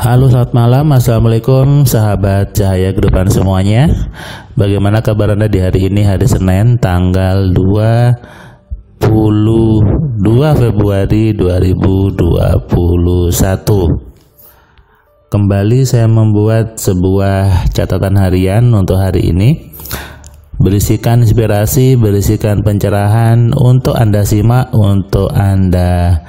Halo, selamat malam. Assalamualaikum sahabat Cahaya Kehidupan semuanya. Bagaimana kabar Anda di hari ini, hari Senin tanggal 22 Februari 2021. Kembali saya membuat sebuah catatan harian untuk hari ini, berisikan inspirasi, berisikan pencerahan untuk Anda simak, untuk Anda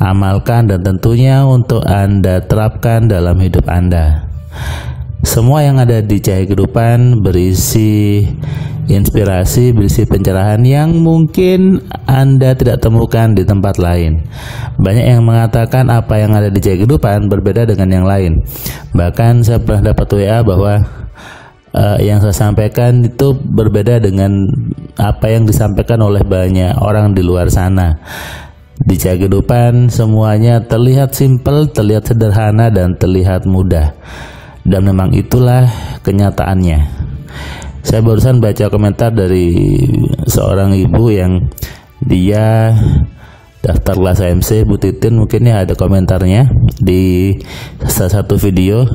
amalkan, dan tentunya untuk Anda terapkan dalam hidup Anda. Semua yang ada di Cahaya Kehidupan berisi inspirasi, berisi pencerahan yang mungkin Anda tidak temukan di tempat lain. Banyak yang mengatakan apa yang ada di Cahaya Kehidupan berbeda dengan yang lain. Bahkan saya pernah dapat WA bahwa yang saya sampaikan itu berbeda dengan apa yang disampaikan oleh banyak orang di luar sana. Di Cahaya Kehidupan semuanya terlihat simpel, terlihat sederhana, dan terlihat mudah. Dan memang itulah kenyataannya. Saya barusan baca komentar dari seorang ibu yang dia daftar kelas AMC, Bu Titin, mungkin ya ada komentarnya di salah satu video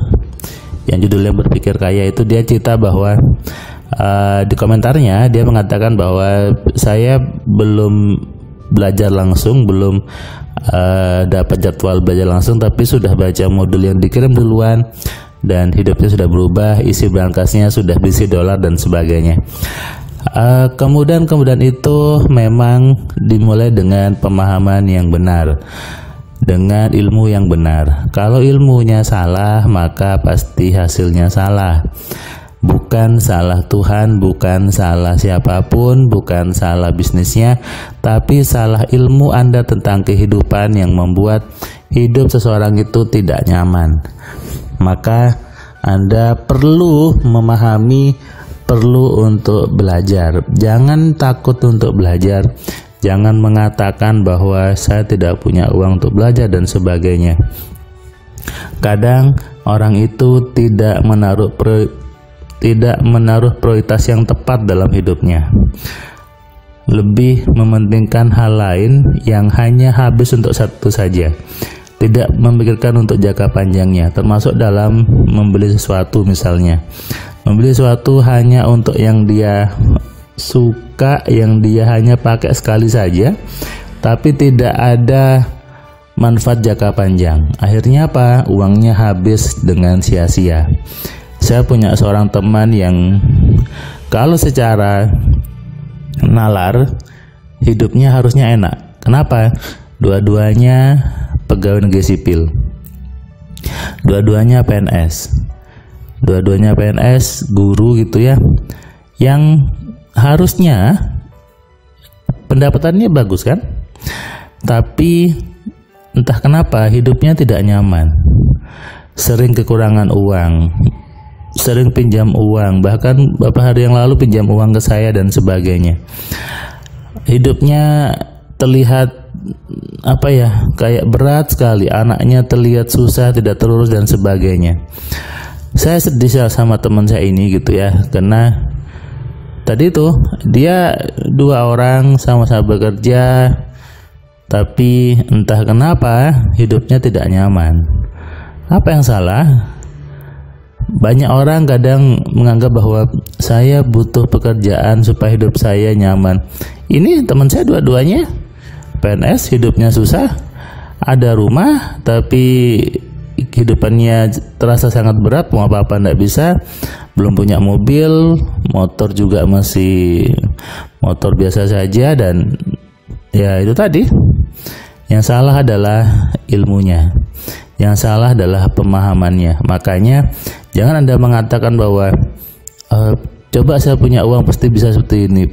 yang judulnya Berpikir Kaya. Itu dia cerita bahwa di komentarnya dia mengatakan bahwa saya belum belajar langsung, belum dapat jadwal belajar langsung, tapi sudah baca modul yang dikirim duluan dan hidupnya sudah berubah, isi berangkasnya sudah berisi dolar dan sebagainya. Kemudian itu memang dimulai dengan pemahaman yang benar, dengan ilmu yang benar. Kalau ilmunya salah, maka pasti hasilnya salah. Bukan salah Tuhan, bukan salah siapapun, bukan salah bisnisnya, tapi salah ilmu Anda tentang kehidupan yang membuat hidup seseorang itu tidak nyaman. Maka Anda perlu memahami, perlu untuk belajar. Jangan takut untuk belajar. Jangan mengatakan bahwa saya tidak punya uang untuk belajar dan sebagainya. Kadang orang itu tidak menaruh prioritas yang tepat dalam hidupnya. Lebih mementingkan hal lain yang hanya habis untuk satu saja. Tidak memikirkan untuk jangka panjangnya, termasuk dalam membeli sesuatu misalnya. Membeli sesuatu hanya untuk yang dia suka, yang dia hanya pakai sekali saja, tapi tidak ada manfaat jangka panjang. Akhirnya apa? Uangnya habis dengan sia-sia. Saya punya seorang teman yang kalau secara nalar hidupnya harusnya enak. Kenapa? Dua-duanya pegawai negeri sipil, dua-duanya PNS, guru gitu ya, yang harusnya pendapatannya bagus kan, tapi entah kenapa hidupnya tidak nyaman, sering kekurangan uang, sering pinjam uang, bahkan beberapa hari yang lalu pinjam uang ke saya dan sebagainya. Hidupnya terlihat kayak berat sekali, anaknya terlihat susah, tidak terurus dan sebagainya. Saya sedih sama teman saya ini gitu ya, karena tadi tuh dia dua orang sama-sama bekerja, tapi entah kenapa hidupnya tidak nyaman. Apa yang salah? Banyak orang kadang menganggap bahwa saya butuh pekerjaan supaya hidup saya nyaman. Ini teman saya dua-duanya PNS, hidupnya susah, ada rumah tapi kehidupannya terasa sangat berat, mau apa-apa tidak bisa, belum punya mobil, motor juga masih motor biasa saja, dan ya itu tadi, yang salah adalah ilmunya, yang salah adalah pemahamannya. Makanya jangan Anda mengatakan bahwa coba saya punya uang pasti bisa seperti ini,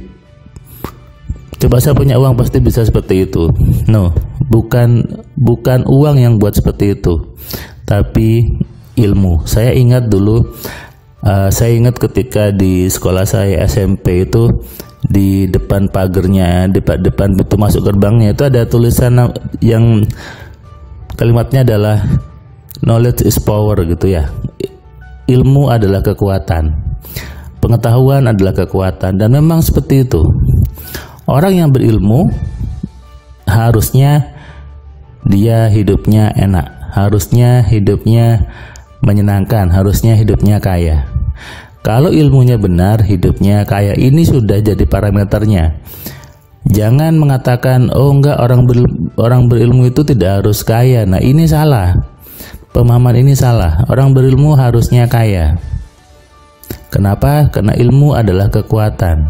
coba saya punya uang pasti bisa seperti itu. No, bukan uang yang buat seperti itu, tapi ilmu. Saya ingat dulu, saya ingat ketika di sekolah saya SMP itu, di depan pagernya, di depan pintu masuk gerbangnya itu ada tulisan yang kalimatnya adalah knowledge is power gitu ya. Ilmu adalah kekuatan, pengetahuan adalah kekuatan, dan memang seperti itu. Orang yang berilmu harusnya dia hidupnya enak, harusnya hidupnya menyenangkan, harusnya hidupnya kaya. Kalau ilmunya benar, hidupnya kaya. Ini sudah jadi parameternya. Jangan mengatakan, oh enggak, orang berilmu itu tidak harus kaya. Nah, ini salah. Pemahaman ini salah. Orang berilmu harusnya kaya. Kenapa? Karena ilmu adalah kekuatan.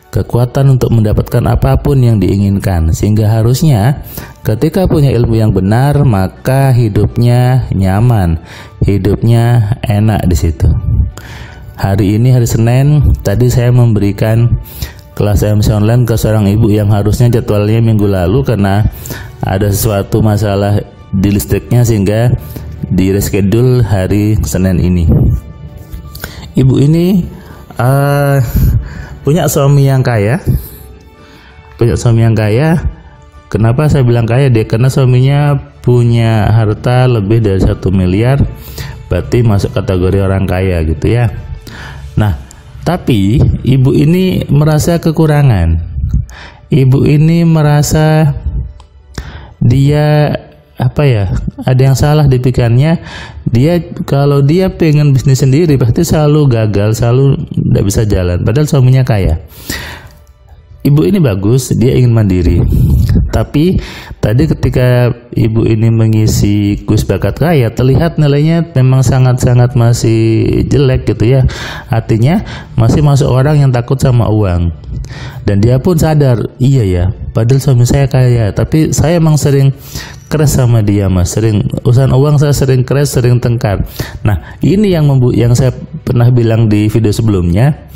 Kekuatan untuk mendapatkan apapun yang diinginkan. Sehingga harusnya ketika punya ilmu yang benar, maka hidupnya nyaman, hidupnya enak di situ. Hari ini hari Senin, tadi saya memberikan kelas MC online ke seorang ibu yang harusnya jadwalnya minggu lalu karena ada sesuatu masalah di listriknya sehingga di reschedule hari Senin ini. Ibu ini punya suami yang kaya. Kenapa saya bilang kaya? Karena suaminya punya harta lebih dari 1 miliar, berarti masuk kategori orang kaya gitu ya. Nah, tapi ibu ini merasa kekurangan. Ibu ini merasa dia ada yang salah di pikirannya. Kalau dia pengen bisnis sendiri pasti selalu gagal, selalu tidak bisa jalan. Padahal suaminya kaya. Ibu ini bagus, dia ingin mandiri. Tapi tadi ketika ibu ini mengisi kuis bakat kaya, terlihat nilainya memang sangat-sangat masih jelek gitu ya. Artinya masih masuk orang yang takut sama uang. Dan dia pun sadar, iya ya, padahal suami saya kaya, tapi saya emang sering keras sama dia mas, sering urusan uang saya sering keras, sering tengkar. Nah, ini yang saya pernah bilang di video sebelumnya.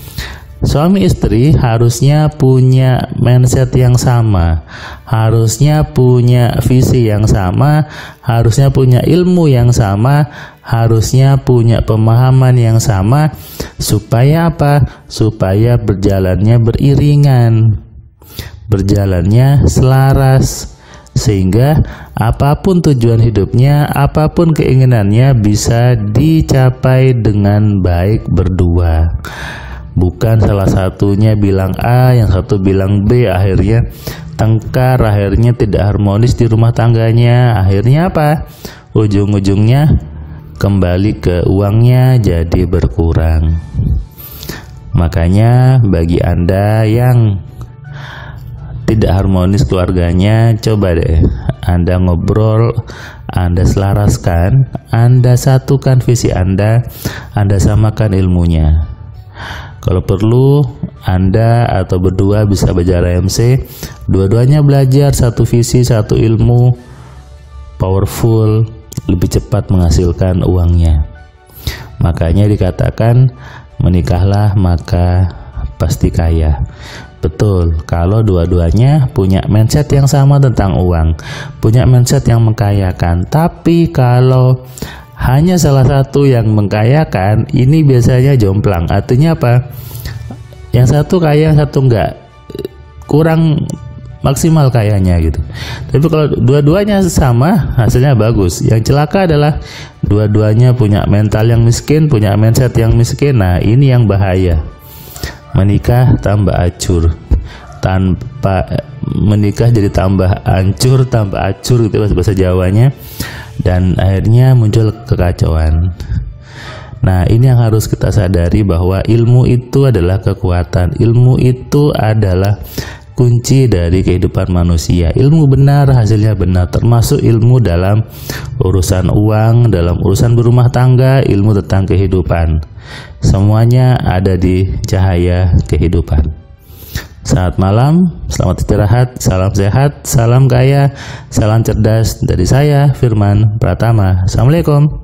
Suami istri harusnya punya mindset yang sama, harusnya punya visi yang sama, harusnya punya ilmu yang sama, harusnya punya pemahaman yang sama. Supaya apa? Supaya berjalannya beriringan, berjalannya selaras, sehingga apapun tujuan hidupnya, apapun keinginannya bisa dicapai dengan baik berdua. Bukan salah satunya bilang A, yang satu bilang B, akhirnya tengkar, akhirnya tidak harmonis di rumah tangganya. Akhirnya apa? Ujung-ujungnya kembali ke uangnya jadi berkurang. Makanya bagi Anda yang tidak harmonis keluarganya, coba deh Anda ngobrol, Anda selaraskan, Anda satukan visi Anda samakan ilmunya. Kalau perlu Anda atau berdua bisa belajar MC, dua-duanya belajar satu visi, satu ilmu, powerful, lebih cepat menghasilkan uangnya. Makanya dikatakan menikahlah maka pasti kaya. Betul, kalau dua-duanya punya mindset yang sama tentang uang, punya mindset yang mengkayakan. Tapi kalau hanya salah satu yang mengkayakan, ini biasanya jomplang. Artinya apa? Yang satu kaya, yang satu enggak, kurang maksimal kayanya gitu. Tapi kalau dua-duanya sama, hasilnya bagus. Yang celaka adalah dua-duanya punya mental yang miskin, punya mindset yang miskin. Nah, ini yang bahaya. Menikah tambah acur, menikah jadi tambah hancur, tambah acur gitu bahasa Jawanya. Dan akhirnya muncul kekacauan. Nah, ini yang harus kita sadari, bahwa ilmu itu adalah kekuatan. Ilmu itu adalah kunci dari kehidupan manusia. Ilmu benar, hasilnya benar, termasuk ilmu dalam urusan uang, dalam urusan berumah tangga, ilmu tentang kehidupan. Semuanya ada di cahaya kehidupan. Selamat malam, selamat istirahat, salam sehat, salam kaya, salam cerdas dari saya, Firman Pratama. Assalamualaikum.